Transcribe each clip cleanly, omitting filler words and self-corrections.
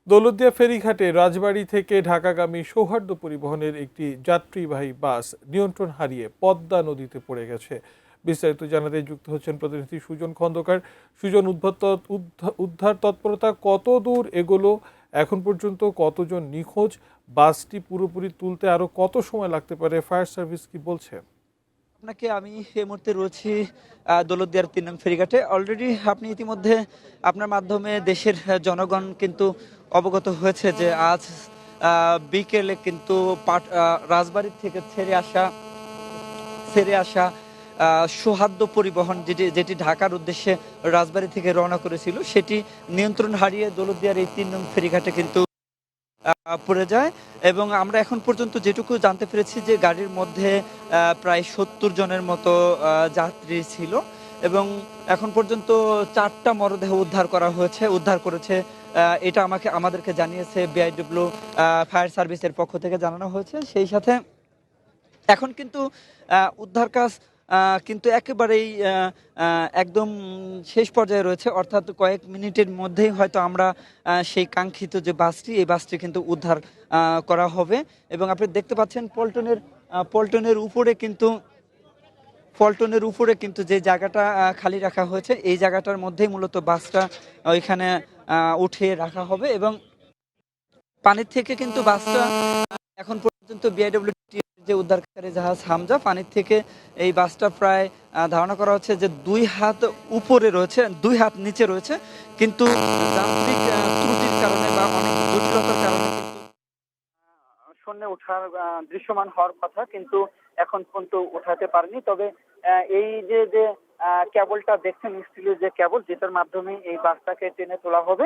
দৌলতদিয়া ফেরিঘাটে রাজবাড়ী থেকে ঢাকাগামী সৌহার্দ্য পরিবহনের একটি যাত্রীবাহী বাস নিয়ন্ত্রণ হারিয়ে পদ্মা নদীতে পড়ে গেছে। বিস্তারিত জানাতে যুক্ত হচ্ছেন প্রতিনিধি সুজন খন্দকার। সুজন, উদ্ধার তৎপরতা কত দূর এগোলো, এখন পর্যন্ত কতজন নিখোঁজ, বাসটি পুরোপুরি তুলতে আরো কত সময় লাগতে পারে, ফায়ার সার্ভিস কি বলছে? আপনাকে আমি এই মুহূর্তে রয়েছি দৌলতদিয়ার ৩ নং ফেরিঘাটে। অলরেডি আপনি ইতিমধ্যে আপনার মাধ্যমে দেশের জনগণ কিন্তু অবগত হয়েছে যে আজ বিকেলে কিন্তু রাজবাড়ী থেকে ছেড়ে আসা সৌহার্দ্য পরিবহন যেটি ঢাকার উদ্দেশ্যে রাজবাড়ী থেকে রওনা করেছিল, সেটি নিয়ন্ত্রণ হারিয়ে দৌলতদিয়ার এই ৩ নং ফেরিঘাটে কিন্তু পড়ে যায়। এবং আমরা এখন পর্যন্ত যেটুকু জানতে পেরেছি যে গাড়ির মধ্যে প্রায় ৭০ জনের মতো যাত্রী ছিল এবং এখন পর্যন্ত ৪টা মরদেহ উদ্ধার করেছে। এটা আমাদেরকে জানিয়েছে বিআইডব্লিউ ফায়ার সার্ভিসের পক্ষ থেকে জানানো হয়েছে। সেই সাথে এখন কিন্তু উদ্ধার কাজ কিন্তু একেবারেই একদম শেষ পর্যায়ে রয়েছে, অর্থাৎ কয়েক মিনিটের মধ্যেই হয়তো আমরা সেই কাঙ্ক্ষিত যে এই বাসটি কিন্তু উদ্ধার করা হবে। এবং আপনি দেখতে পাচ্ছেন পল্টনের উপরে কিন্তু যে জায়গাটা খালি রাখা হয়েছে, এই জায়গাটার মধ্যেই মূলত বাসটা ওইখানে উঠিয়ে রাখা হবে। এবং পানির থেকে কিন্তু বাসটা এখন পর্যন্ত বিআইডব্লিউ যে উদ্ধারকারী জাহাজ হামজা, পানির থেকে এই বাসটা প্রায় ধারণা করা হচ্ছে যে 2 হাত উপরে রয়েছে, 2 হাত নিচে রয়েছে, কিন্তু যান্ত্রিক ত্রুটির কারণে বা অনেক জটিলতার কারণে শূন্যে ওঠার দৃশ্যমান হওয়ার কথা, কিন্তু এখন পর্যন্ত ওঠাতে পারেনি। তবে এই যে কেবলটা দেখছেন, স্টিলের যে কেবল যেটার মাধ্যমে এই বাসটাকে টেনে তোলা হবে,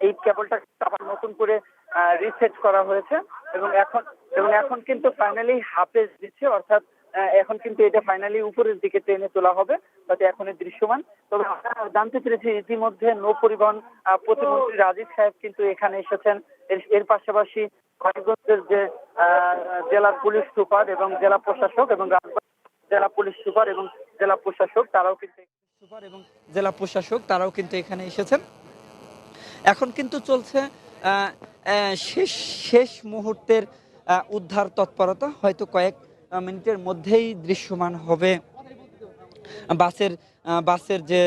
এই কেবলটা আবার নতুন করে রিসেট করা হয়েছে এবং এখন কিন্তু ফাইনালি হাফেজ দিচ্ছে, অর্থাৎ এখন কিন্তু এটা ফাইনালি উপরের দিকে টেনে তোলা হবে, যাতে এখন দৃশ্যমান। তবে আমরা জানতে পেরেছি ইতিমধ্যে নৌ পরিবহন প্রতিমন্ত্রী রাজীব সাহেব কিন্তু এখানে এসেছেন। এর পাশাপাশি মানিকগঞ্জের যে জেলার পুলিশ সুপার এবং জেলা প্রশাসক এবং জেলা পুলিশ সুপার এবং জেলা প্রশাসক তারাও কিন্তু এখানে এসেছেন। এখন কিন্তু চলছে শেষ মুহূর্তের উদ্ধার তৎপরতা। হয়তো কয়েক মিনিটের মধ্যেই দৃশ্যমান হবে বাসের যে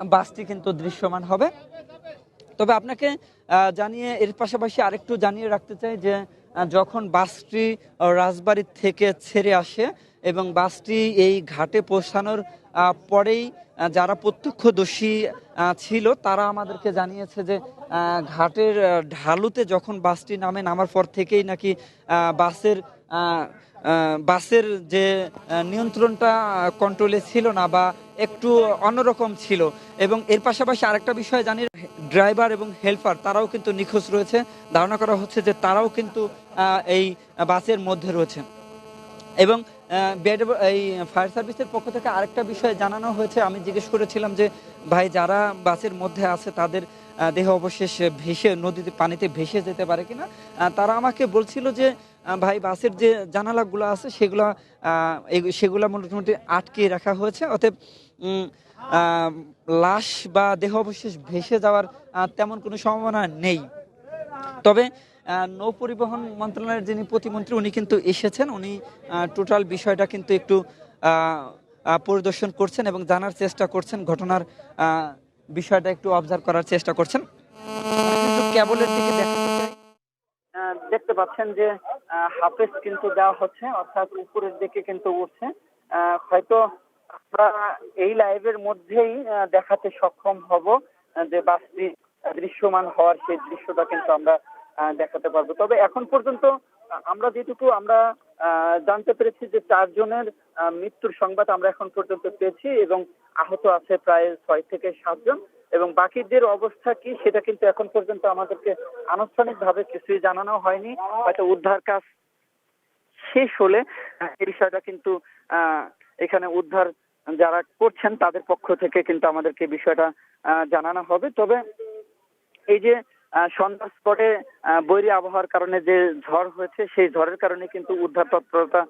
বাসটি কিন্তু দৃশ্যমান হবে। তবে আপনাকে জানিয়ে এর পাশাপাশি আরেকটু জানিয়ে রাখতে চাই যে যখন বাসটি রাজবাড়ী থেকে ছেড়ে আসে এবং বাসটি এই ঘাটে পৌঁছানোর পরেই যারা প্রত্যক্ষদর্শী ছিল তারা আমাদেরকে জানিয়েছে যে ঘাটের ঢালুতে যখন বাসটি নামার পর থেকেই নাকি বাসের যে নিয়ন্ত্রণটা কন্ট্রোলে ছিল না বা একটু অন্যরকম ছিল। এবং এর পাশাপাশি আরেকটা বিষয় জানি, ড্রাইভার এবং হেল্পার তারাও কিন্তু নিখোঁজ রয়েছে। ধারণা করা হচ্ছে যে তারাও কিন্তু এই বাসের মধ্যে রয়েছে। এবং এই ফায়ার সার্ভিসের পক্ষ থেকে আরেকটা বিষয় জানানো হয়েছে, আমি জিজ্ঞেস করেছিলাম যে ভাই, যারা বাসের মধ্যে আছে তাদের দেহ অবশেষ নদীতে পানিতে ভেসে যেতে পারে কিনা। তারা আমাকে বলছিল যে ভাই, বাসের যে জানালাগুলো আছে সেগুলা মোটামুটি আটকে রাখা হয়েছে, অতএব লাশ বা দেহ অবশেষ ভেসে যাওয়ার তেমন কোনো সম্ভাবনা নেই। তবে নৌ পরিবহন মন্ত্রণালয়ের যিনি প্রতিমন্ত্রী উনি কিন্তু এসেছেন, উনি টোটাল বিষয়টা কিন্তু একটু পরিদর্শন করছেন এবং জানার চেষ্টা করছেন, ঘটনার বিষয়টা একটু অবজার্ভ করার চেষ্টা করছেন। কিন্তু কেবলের দিকে দেখতে পাচ্ছেন যে হাফেজ কিন্তু দেওয়া হচ্ছে, অর্থাৎ উপরের দিকে কিন্তু উঠছে। হয়তো আমরা এই লাইভের মধ্যেই দেখাতে সক্ষম হব যে বাসটি দৃশ্যমান হওয়ার সেই দৃশ্যটা কিন্তু আমরা দেখাতে পারবো। তবে এখন পর্যন্ত আমরা যেটুকু জানতে পেরেছি যে 4 জনের মৃত্যুর সংবাদ আমরা এখন পর্যন্ত পেয়েছি এবং আহত আছে প্রায় 6 থেকে 7 জন এবং বাকিদের অবস্থা কি সেটা কিন্তু এখন পর্যন্ত আমাদেরকে আনুষ্ঠানিকভাবে কিছুই জানানো হয়নি। হয়তো উদ্ধার কাজ শেষ হলে এই বিষয়টা কিন্তু এখানে উদ্ধার যারা করছেন তাদের পক্ষ থেকে কিন্তু আমাদেরকে বিষয়টা জানানো হবে। তবে এই যে সন্ধ্যার স্পটে বৈরী আবহাওয়ার কারণে যে ঝড় হয়েছে, সেই ঝড়ের কারণে কিন্তু উদ্ধার তৎপরতা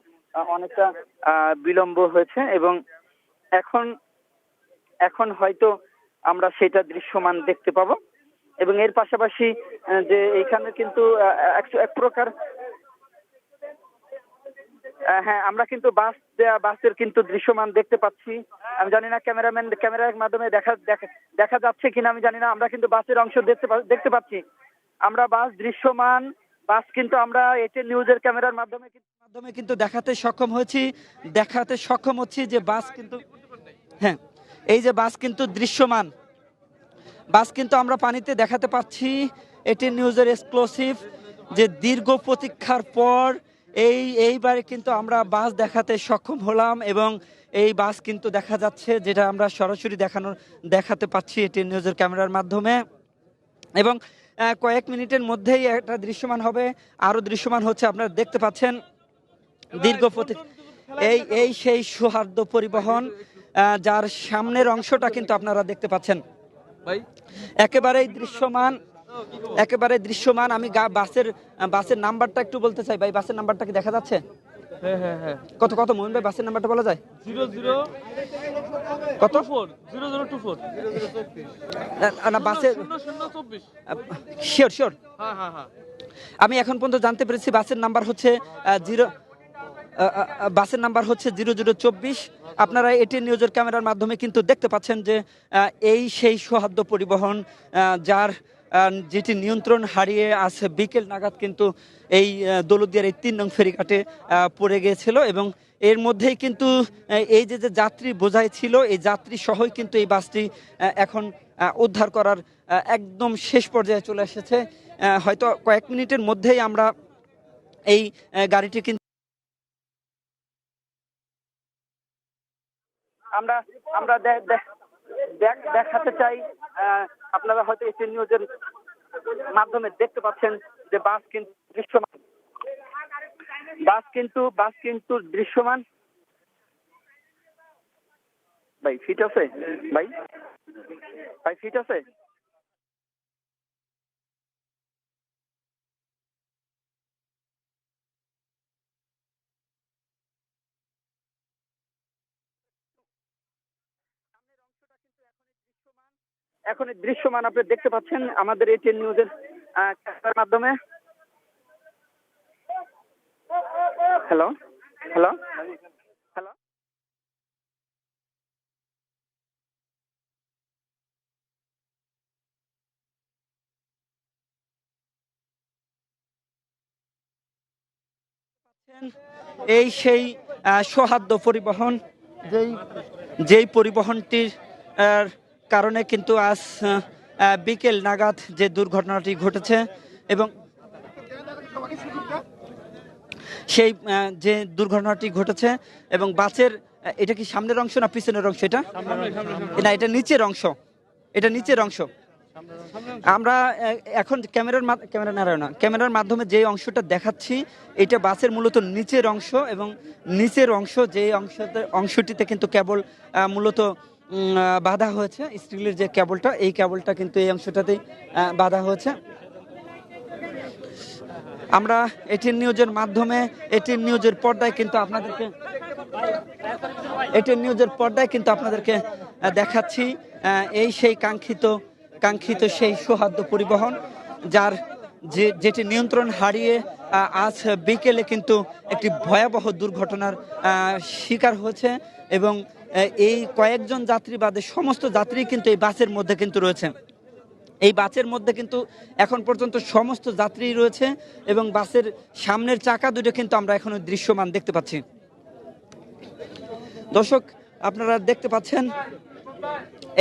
অনেকটা বিলম্ব হয়েছে এবং এখন হয়তো আমরা সেটা দৃশ্যমান দেখতে পাবো। এবং এর পাশাপাশি যে এখানে কিন্তু এক প্রকার হ্যাঁ, আমরা কিন্তু বাসের কিন্তু দৃশ্যমান দেখতে পাচ্ছি। আমি জানি না ক্যামেরার মাধ্যমে দেখা যাচ্ছে কিনা আমি জানি না। আমরা কিন্তু বাসের অংশ দেখতে পাচ্ছি। আমরা বাস কিন্তু আমরা এটিএন নিউজের ক্যামেরার মাধ্যমে কিন্তু দেখাতে সক্ষম হচ্ছি যে বাস কিন্তু, হ্যাঁ, এই যে বাস কিন্তু দৃশ্যমান, বাস কিন্তু আমরা পানিতে দেখাতে পাচ্ছি। এটিএন নিউজের এক্সক্লুসিভ যে দীর্ঘ প্রতীক্ষার পর এইবারে কিন্তু আমরা বাস দেখাতে সক্ষম হলাম এবং এই বাস কিন্তু দেখা যাচ্ছে, যেটা আমরা সরাসরি দেখাতে পাচ্ছি এটিএন নিউজের ক্যামেরার মাধ্যমে। এবং কয়েক মিনিটের মধ্যেই একটা দৃশ্যমান হবে, আরো দৃশ্যমান হচ্ছে, আপনারা দেখতে পাচ্ছেন দীর্ঘ এই সেই সৌহার্দ্য পরিবহন, যার সামনের অংশটা কিন্তু আপনারা দেখতে পাচ্ছেন একেবারেই দৃশ্যমান। আমি বাসের নাম্বারটা একটু বলতে চাই ভাই। বাসের নাম্বারটা কি দেখা যাচ্ছে? হ্যাঁ। কত মোহন ভাই, বাসের নাম্বারটা বলা যায়? 0024 না, বাসের 0024 শিওর। হ্যাঁ। আমি এখন পর্যন্ত জানতে পেরেছি বাসের নাম্বার হচ্ছে 0024। আপনারা এটিএন নিউজের ক্যামেরার মাধ্যমে কিন্তু দেখতে পাচ্ছেন যে এই সেই সৌহার্দ্য পরিবহন, যার যেটি নিয়ন্ত্রণ হারিয়ে আজ বিকেল নাগাদ কিন্তু এই দৌলতদিয়ার এই 3 নং ফেরিঘাটে পড়ে গিয়েছিল এবং এর মধ্যেই কিন্তু এই যে যাত্রী বোঝাই ছিল, এই যাত্রী সহই কিন্তু এই বাসটি এখন উদ্ধার করার একদম শেষ পর্যায়ে চলে এসেছে। হয়তো কয়েক মিনিটের মধ্যেই আমরা এই গাড়িটি কিন্তু আমরা দেখাতে চাই। আপনারা হয়তো এটিএন নিউজের মাধ্যমে দেখতে পাচ্ছেন যে বাস কিন্তু দৃশ্যমান। ভাই ফিট আছে? ভাই ফিট আছে? এখন দৃশ্যমান আপনি দেখতে পাচ্ছেন আমাদের এটিএন নিউজের ক্যামেরার মাধ্যমে। হ্যালো। এই সেই সৌহার্দ্য পরিবহন, যেই পরিবহনটির কারণে কিন্তু আজ বিকেল নাগাদ যে দুর্ঘটনাটি ঘটেছে এবং সেই যে দুর্ঘটনাটি ঘটেছে এবং বাসের, এটা কি সামনের অংশ না পিছনের অংশ? এটা নিচের অংশ। আমরা এখন ক্যামেরার মাধ্যমে যে অংশটা দেখাচ্ছি, এটা বাসের মূলত নিচের অংশ এবং নিচের অংশ, যে অংশটিতে কিন্তু কেবল মূলত বাধা হয়েছে, স্টিলের যে কেবলটা, এই কেবলটা কিন্তু এই অংশটাতেই বাধা হয়েছে। আমরা এটিএন নিউজের মাধ্যমে এটিএন নিউজের পর্দায় কিন্তু আপনাদেরকে দেখাচ্ছি এই সেই কাঙ্ক্ষিত সেই সৌহার্দ্য পরিবহন, যার যেটি নিয়ন্ত্রণ হারিয়ে আজ বিকেলে কিন্তু একটি ভয়াবহ দুর্ঘটনার শিকার হয়েছে এবং এই কয়েকজন যাত্রী বাদে সমস্ত যাত্রী কিন্তু এই বাসের মধ্যে কিন্তু রয়েছে। এই বাসের মধ্যে কিন্তু এখন পর্যন্ত সমস্ত যাত্রী রয়েছে এবং বাসের সামনের চাকা দুটো কিন্তু আমরা এখনো দৃশ্যমান দেখতে পাচ্ছি। দর্শক, আপনারা দেখতে পাচ্ছেন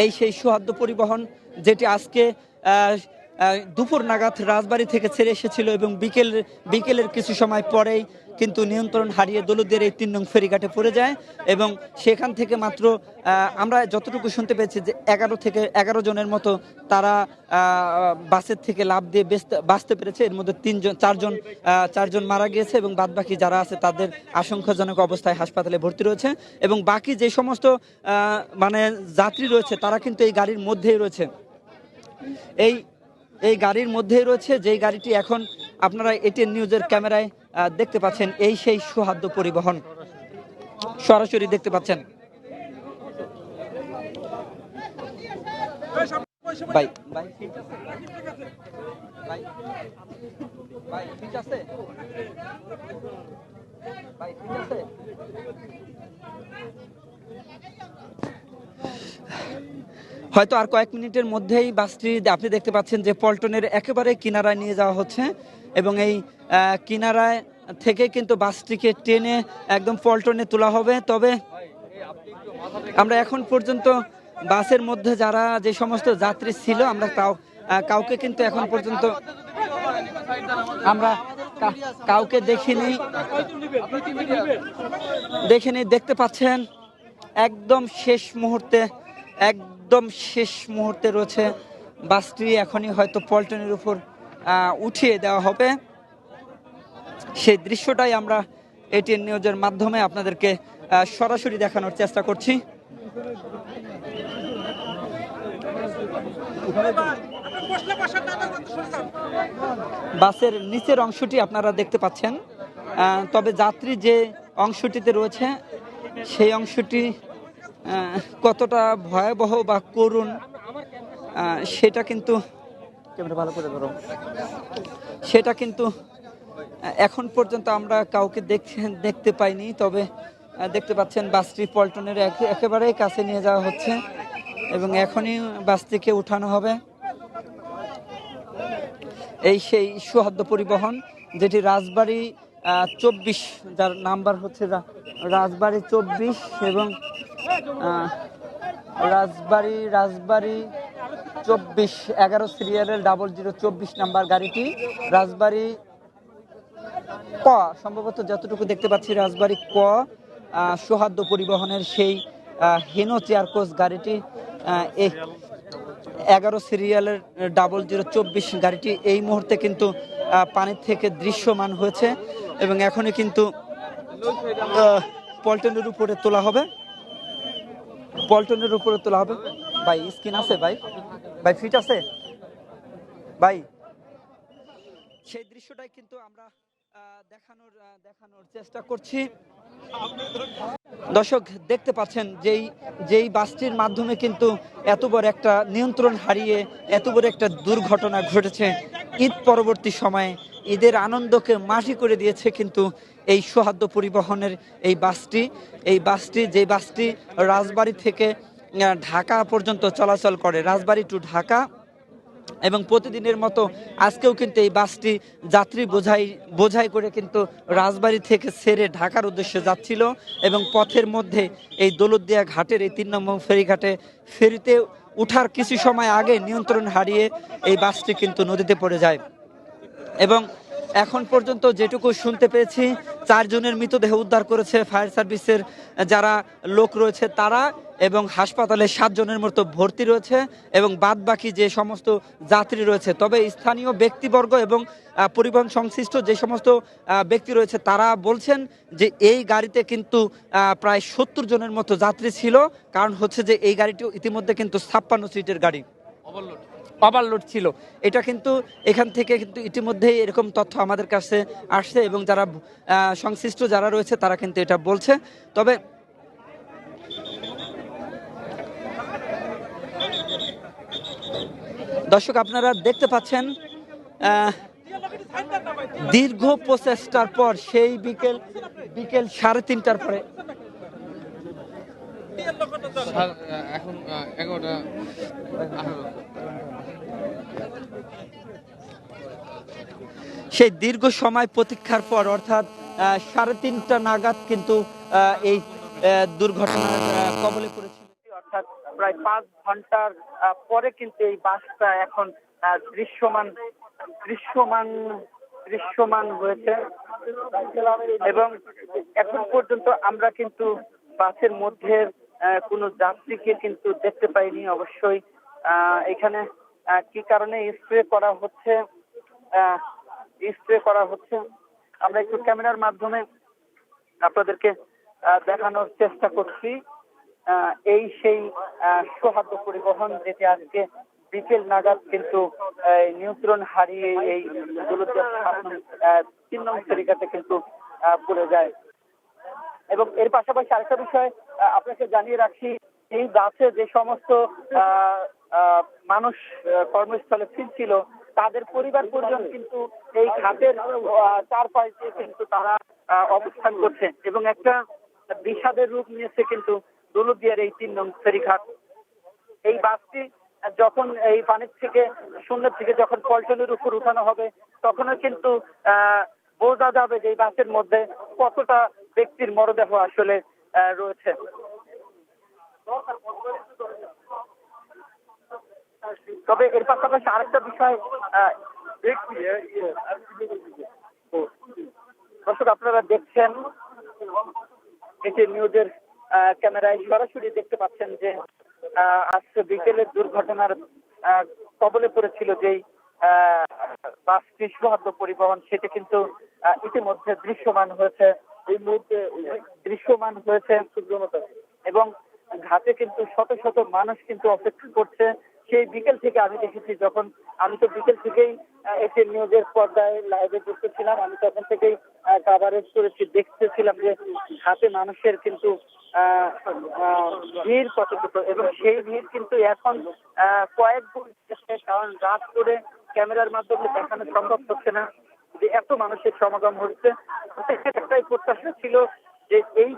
এই সেই সৌহার্দ্য পরিবহন, যেটি আজকে দুপুর নাগাদ রাজবাড়ী থেকে ছেড়ে এসেছিল এবং বিকেলের কিছু সময় পরেই কিন্তু নিয়ন্ত্রণ হারিয়ে দৌলতদিয়ার এই 3 নং ফেরিঘাটে পড়ে যায় এবং সেখান থেকে মাত্র আমরা যতটুকু শুনতে পেয়েছি যে 11 জনের মতো তারা বাসের থেকে লাফ দিয়ে বাঁচতে পেরেছে। এর মধ্যে 4জন মারা গিয়েছে এবং বাদবাকি যারা আছে তাদের আশঙ্কাজনক অবস্থায় হাসপাতালে ভর্তি রয়েছে এবং বাকি যে সমস্ত যাত্রী রয়েছে তারা কিন্তু এই গাড়ির মধ্যেই রয়েছে। এই গাড়ির মধ্যেই রয়েছে, যেই গাড়িটি এখন আপনারা এটিএন নিউজের ক্যামেরায় দেখতে পাচ্ছেন। এই সেই সৌহার্দ্য পরিবহন সরাসরি দেখতে পাচ্ছেন। ভাই ভাই ঠিক আছে ভাই ভাই ঠিক আছে ভাই ঠিক আছে হয়তো আর কয়েক মিনিটের মধ্যেই বাসটি আপনি দেখতে পাচ্ছেন যে পল্টনের একেবারে কিনারায় নিয়ে যাওয়া হচ্ছে এবং এই কিনারায় থেকে কিন্তু বাসটিকে টেনে একদম পল্টনে তোলা হবে। তবে আমরা এখন পর্যন্ত বাসের মধ্যে যারা যে সমস্ত যাত্রী ছিল আমরা কাউকে কিন্তু এখন পর্যন্ত আমরা কাউকে দেখিনি দেখতে পাচ্ছেন একদম শেষ মুহূর্তে রয়েছে বাসটি। এখনই হয়তো পল্টনের উপর উঠিয়ে দেওয়া হবে, সেই দৃশ্যটাই আমরা এটিএন নিউজের মাধ্যমে আপনাদেরকে সরাসরি দেখানোর চেষ্টা করছি। বাসের নিচের অংশটি আপনারা দেখতে পাচ্ছেন, তবে যাত্রী যে অংশটিতে রয়েছে সেই অংশটি কতটা ভয়াবহ বা করুণ সেটা কিন্তু ভালো করে ধরো, সেটা কিন্তু এখন পর্যন্ত আমরা কাউকে দেখতে পাইনি। তবে দেখতে পাচ্ছেন বাসটি পল্টনের একেবারেই কাছে নিয়ে যাওয়া হচ্ছে এবং এখনই বাসটিকে উঠানো হবে। এই সেই সুহাদ্য পরিবহন যেটি রাজবাড়ী 24, যার নাম্বার হচ্ছে রাজবাড়ী 24 এবং রাজবাড়ী 24 11 সিরিয়ালের 0024 নাম্বার গাড়িটি রাজবাড়ী ক, সম্ভবত যতটুকু দেখতে পাচ্ছি রাজবাড়ী ক সুহাদ্য পরিবহনের সেই হেনো চেয়ার কোচ গাড়িটি 11 সিরিয়ালের 0024 গাড়িটি এই মুহূর্তে কিন্তু পানির থেকে দৃশ্যমান হয়েছে এবং এখনই কিন্তু পল্টনের উপরে তোলা হবে। ভাই স্ক্রিন আছে ভাই ফিট আছে ভাই, সেই দৃশ্যটাই কিন্তু আমরা দেখানোর চেষ্টা করছি। দর্শক দেখতে পাচ্ছেন যেই বাসটির মাধ্যমে কিন্তু এত বড় একটা নিয়ন্ত্রণ হারিয়ে এত বড় একটা দুর্ঘটনা ঘটেছে, ঈদ পরবর্তী সময়ে ঈদের আনন্দকে মাটি করে দিয়েছে কিন্তু এই সুহাদ্য পরিবহনের এই বাসটি যে বাসটি রাজবাড়ী থেকে ঢাকা পর্যন্ত চলাচল করে, রাজবাড়ী টু ঢাকা, এবং প্রতিদিনের মতো আজকেও কিন্তু এই বাসটি যাত্রী বোঝাই করে কিন্তু রাজবাড়ী থেকে ছেড়ে ঢাকার উদ্দেশ্যে যাচ্ছিল এবং পথের মধ্যে এই দৌলতদিয়া ঘাটের এই 3 নম্বর ফেরিতে ওঠার কিছু সময় আগে নিয়ন্ত্রণ হারিয়ে এই বাসটি কিন্তু নদীতে পড়ে যায় এবং এখন পর্যন্ত যেটুকু শুনতে পেয়েছি 4 জনের মৃতদেহ উদ্ধার করেছে ফায়ার সার্ভিসের যারা লোক রয়েছে তারা, এবং হাসপাতালে 7 জনের মতো ভর্তি রয়েছে এবং বাদ বাকি যে সমস্ত যাত্রী রয়েছে। তবে স্থানীয় ব্যক্তিবর্গ এবং পরিবহন সংশ্লিষ্ট যে সমস্ত ব্যক্তি রয়েছে তারা বলছেন যে এই গাড়িতে কিন্তু প্রায় 70 জনের মতো যাত্রী ছিল, কারণ হচ্ছে যে এই গাড়িটি ইতিমধ্যে কিন্তু 56 সিটের গাড়ি, ওভারলোড ছিল। এটা কিন্তু এখান থেকে কিন্তু ইতিমধ্যেই এরকম তথ্য আমাদের কাছে আসছে এবং যারা সংশ্লিষ্ট যারা রয়েছে তারা কিন্তু এটা বলছে। তবে দর্শক আপনারা দেখতে পাচ্ছেন দীর্ঘ প্রচেষ্টার পর সেই বিকেল 3:30টার পরে এখন 11টা 18। সেই দীর্ঘ সময় প্রতীক্ষার পর অর্থাৎ 3:30টা নাগাদ কিন্তু এই দুর্ঘটনার কবলে পড়েছিল। অর্থাৎ প্রায় 5 ঘন্টার পরে কিন্তু এই বাসটা এখন দৃশ্যমান হয়েছে এবং এখন পর্যন্ত আমরা কিন্তু বাসের মধ্যে কোনো যাত্রীকে কিন্তু দেখতে পাইনি। অবশ্যই এখানে কি কারণে স্প্রে করা হচ্ছে আমরা একটু ক্যামেরার মাধ্যমে আপনাদেরকে দেখানোর চেষ্টা করছি। এই সেই সুহাদ্য পরিবহন যেটি আজকে বিকেল নাগাদ কিন্তু নিয়ন্ত্রণ হারিয়ে এই 3 নং ফেরিঘাটে কিন্তু পড়ে যায়। এবং এর পাশাপাশি আরেকটা বিষয় আপনাকে জানিয়ে রাখি, এই বাসে যে সমস্ত মানুষ কর্মস্থলে ফিরছিল, তাদের পরিবার পরিজন কিন্তু এই ঘাটের চারপাশ দিয়ে কিন্তু তারা অবস্থান করছে এবং একটা বিষাদের রূপ নিয়েছে কিন্তু দৌলতদিয়ার এই 3 নং ফেরিঘাট। এই বাসটি যখন এই পানির থেকে শূন্য থেকে যখন পল্টনের উপর উঠানো হবে, তখনও কিন্তু বোঝা যাবে যে এই বাসের মধ্যে কতটা ব্যক্তির মরদেহ আসলে রয়েছে। তবে এর পাশাপাশি আরেকটা বিষয় দর্শক, আপনারা দেখছেন এটি নিউজের ক্যামেরায় সরাসরি দেখতে পাচ্ছেন যে আজকে বিকেলের দুর্ঘটনার কবলে পড়েছিল যেই বাসটি সৌহার্দ্য পরিবহন, সেটি কিন্তু ইতিমধ্যে দৃশ্যমান হয়েছে, এই মুহূর্তে দৃশ্যমান হয়েছে এবং ঘাটে কিন্তু শত শত মানুষ কিন্তু অপেক্ষা করছে। সেই বিকেল থেকে আমি দেখেছি, যখন আমি তো বিকেল থেকেই এটি নিউজের পর্দায় লাইভে যুক্ত ছিলাম, আমি তখন থেকেই কাভারেজ করেছি, দেখতেছিলাম যে ঘাটে মানুষের কিন্তু ভিড় কতটুকু, এবং সেই ভিড় কিন্তু এখন কয়েক গুণ, কারণ রাত করে ক্যামেরার মাধ্যমে দেখানো সম্ভব হচ্ছে না যে এত মানুষের সমাগম হচ্ছে। একটাই প্রত্যাশা ছিল যে এই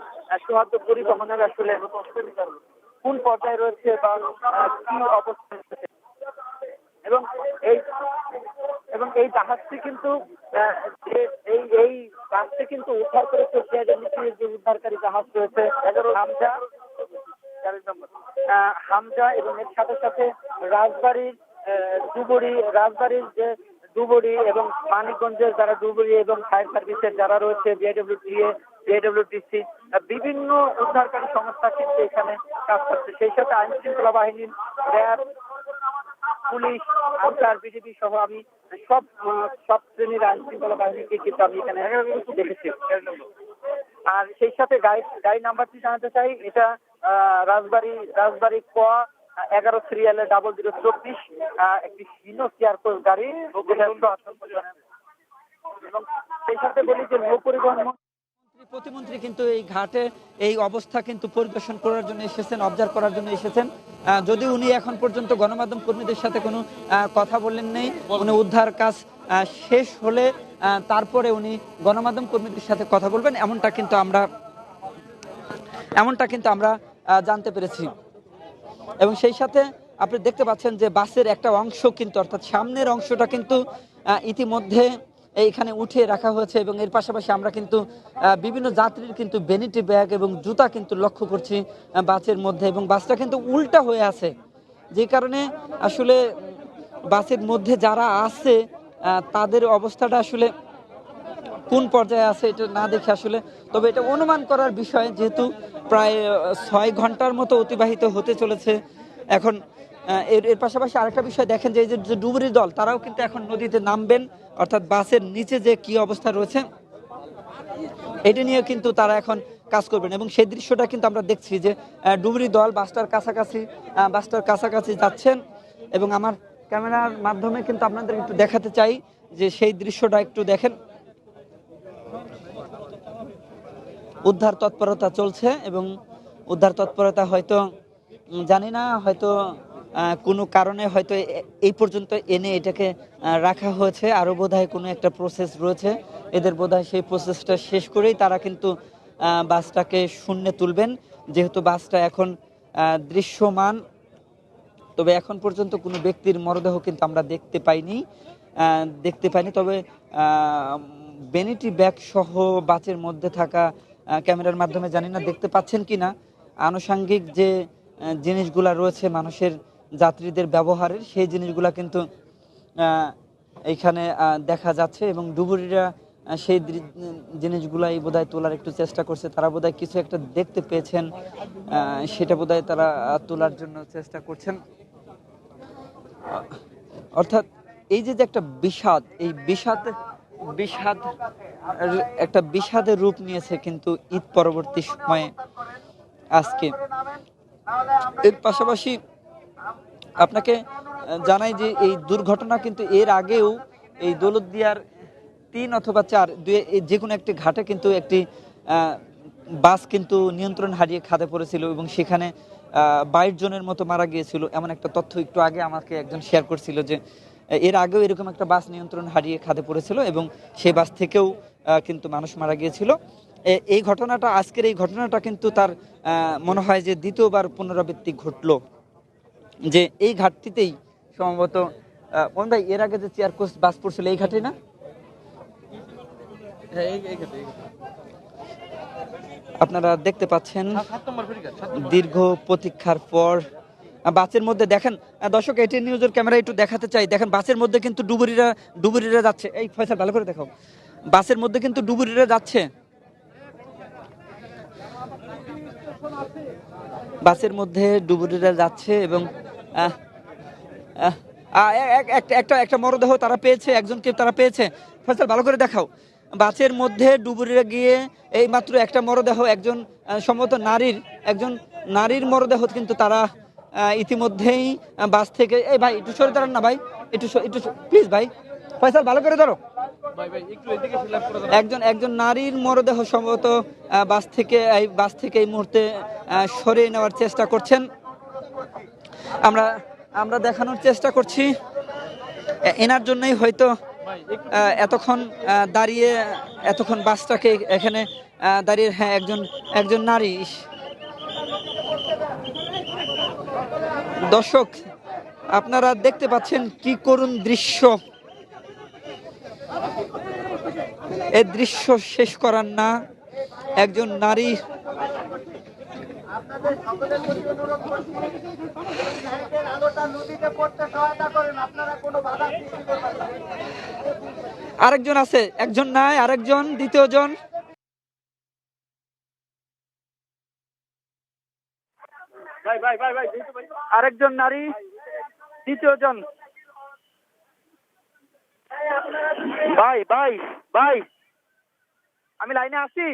সৌহার্দ্য পরিবহনের আসলে কোন পর্যায়ে রয়েছে বা কি অবস্থায় রয়েছে, এবং এই জাহাজটি কিন্তু এই বাসটি কিন্তু উদ্ধার করেছে যে উদ্ধারকারী জাহাজ রয়েছে হামজা, এবং এর সাথে সাথে রাজবাড়ির যে ডুবুরি এবং মানিকগঞ্জের যারা ডুবুরি এবং ফায়ার সার্ভিসের যারা রয়েছে, বিআইডব্লিউটিসি, বিভিন্ন উদ্ধারকারী সংস্থা কিন্তু এখানে কাজ করছে। সেই সাথে আইন শৃঙ্খলা বাহিনীর, র্যাব, পুলিশ, আনসার, বিজিবি সহ আমি সব শ্রেণীর আইন শৃঙ্খলা বাহিনীকে কিন্তু আমি এখানে দেখেছি। আর সেই সাথে গাড়ি নাম্বারটি জানাতে চাই, এটা রাজবাড়ি ক 11 সিরিয়ালের 0024 একটি হিনো চেয়ারকোচ গাড়ি, এবং সেই সাথে বলি যে নৌ পরিবহন প্রতিমন্ত্রী কিন্তু এই ঘাটে এই অবস্থা কিন্তু পরিবেশন করার জন্য এসেছেন, অবজার্ভ করার জন্য এসেছেন। যদি উনি এখন পর্যন্ত গণমাধ্যম কর্মীদের সাথে কোনো কথা বলেন নেই, উনি উদ্ধার কাজ শেষ হলে তারপরে উনি গণমাধ্যম কর্মীদের সাথে কথা বলবেন, এমনটা কিন্তু আমরা জানতে পেরেছি। এবং সেই সাথে আপনি দেখতে পাচ্ছেন যে বাসের একটা অংশ কিন্তু, অর্থাৎ সামনের অংশটা কিন্তু ইতিমধ্যে এইখানে উঠিয়ে রাখা হয়েছে, এবং এর পাশাপাশি আমরা কিন্তু বিভিন্ন যাত্রীর কিন্তু ভ্যানিটি ব্যাগ এবং জুতা কিন্তু লক্ষ্য করছি বাসের মধ্যে, এবং বাসটা কিন্তু উল্টা হয়ে আছে, যে কারণে আসলে বাসের মধ্যে যারা আছে তাদের অবস্থাটা আসলে কোন পর্যায়ে আছে এটা না দেখে আসলে, তবে এটা অনুমান করার বিষয়, যেহেতু প্রায় 6 ঘন্টার মতো অতিবাহিত হতে চলেছে এখন। এর পাশাপাশি আরেকটা বিষয় দেখেন যে এই যে ডুবুরি দল, তারাও কিন্তু এখন নদীতে নামবেন, অর্থাৎ বাসের নিচে যে কি অবস্থা রয়েছে এটা নিয়ে কিন্তু তারা এখন কাজ করবেন, এবং সেই দৃশ্যটা কিন্তু আমরা দেখছি যে ডুবুরি দল বাসটার কাছাকাছি যাচ্ছেন, এবং আমার ক্যামেরার মাধ্যমে কিন্তু আপনাদের একটু দেখাতে চাই যে সেই দৃশ্যটা একটু দেখেন। উদ্ধার তৎপরতা চলছে, এবং উদ্ধার তৎপরতা হয়তো জানি না, হয়তো কোনো কারণে হয়তো এই পর্যন্ত এনে এটাকে রাখা হয়েছে, আরও বোধহয় কোনো একটা প্রসেস রয়েছে এদের, বোধহয় সেই প্রসেসটা শেষ করেই তারা কিন্তু বাসটাকে শূন্যে তুলবেন, যেহেতু বাসটা এখন দৃশ্যমান। তবে এখন পর্যন্ত কোনো ব্যক্তির মরদেহ কিন্তু আমরা দেখতে পাইনি, তবে ভ্যানিটি ব্যাগ সহ বাসের মধ্যে থাকা, ক্যামেরার মাধ্যমে জানি না দেখতে পাচ্ছেন কিনা, আনুষঙ্গিক যে জিনিসগুলা রয়েছে মানুষের, যাত্রীদের ব্যবহারের, সেই জিনিসগুলা কিন্তু এইখানে দেখা যাচ্ছে, এবং ডুবুরিরা সেই জিনিসগুলাই বোধহয় তোলার একটু চেষ্টা করছে, তারা বোধহয় কিছু একটা দেখতে পেয়েছেন, সেটা বোধহয় তারা তোলার জন্য চেষ্টা করছেন। অর্থাৎ এই যে একটা বিষাদ, এই একটা বিষাদের রূপ নিয়েছে কিন্তু ঈদ পরবর্তী সময়ে আজকে। এর পাশাপাশি আপনাকে জানাই যে এই দুর্ঘটনা কিন্তু এর আগেও এই দৌলতদিয়ার 3 অথবা 4 যে কোনো একটি ঘাটে কিন্তু একটি বাস কিন্তু নিয়ন্ত্রণ হারিয়ে খাদে পড়েছিল, এবং সেখানে 22 জনের মতো মারা গিয়েছিল, এমন একটা তথ্য একটু আগে আমাকে একজন শেয়ার করছিল যে এর আগেও এরকম একটা বাস নিয়ন্ত্রণ হারিয়ে খাদে পড়েছিল এবং সেই বাস থেকেও কিন্তু মানুষ মারা গিয়েছিল। এই ঘটনাটা, আজকের এই ঘটনাটা কিন্তু তার মনে হয় যে দ্বিতীয়বার পুনরাবৃত্তি ঘটলো, যে এই ঘাটতিতেই সম্ভবত মোহন ভাই এর আগে যে চেয়ার কোচ বাস পড়ছিল এই ঘাটে না? হ্যাঁ এই ক্ষেত্রে আপনারা দেখতে পাচ্ছেন 7 নম্বর ফেরিঘাট 7 নম্বর দীর্ঘ প্রতীক্ষার পর বাসের মধ্যে দেখেন, দর্শক এটি নিউজের ক্যামেরা একটু দেখাতে চাই, দেখেন বাসের মধ্যে কিন্তু ডুবুরিরা যাচ্ছে। এই ফয়সাল ভালো করে দেখাও, বাসের মধ্যে কিন্তু ডুবুরিরা যাচ্ছে, বাসের মধ্যে ডুবুরিরা যাচ্ছে এবং আহ, আহ, আহ, একটা একটা মরদেহ তারা পেয়েছে, একজনকে তারা পেয়েছে। ফয়সাল ভালো করে দেখাও, বাসের মধ্যে ডুবুরিরা গিয়ে এই মাত্র একটা মরদেহ, একজন সম্ভবত একজন নারীর মরদেহ কিন্তু তারা ইতিমধ্যেই বাস থেকে, এই ভাই একটু সরে দাঁড়ান না ভাই, একটু প্লিজ ভাই, ফয়সাল ভালো করে ধরো, ভাই একটু এদিকে ফিল আপ করে দাও। একজন নারীর মরদেহ সম্ভবত বাস থেকে এই মুহূর্তে সরিয়ে নেওয়ার চেষ্টা করছেন। আমরা দেখানোর চেষ্টা করছি এনার জন্যই হয়তো এতক্ষণ বাসটাকে এখানে দাঁড়িয়ে, হ্যাঁ একজন নারী। দর্শক আপনারা দেখতে পাচ্ছেন কি করুণ দৃশ্য, এই দৃশ্য শেষ করার না, একজন নারী আরেকজন আছে, একজন নাই, আরেকজন দ্বিতীয় জন, আরেকজন নারী, দ্বিতীয় জন। ভাই ভাই ভাই, আমি লাইনে আছি।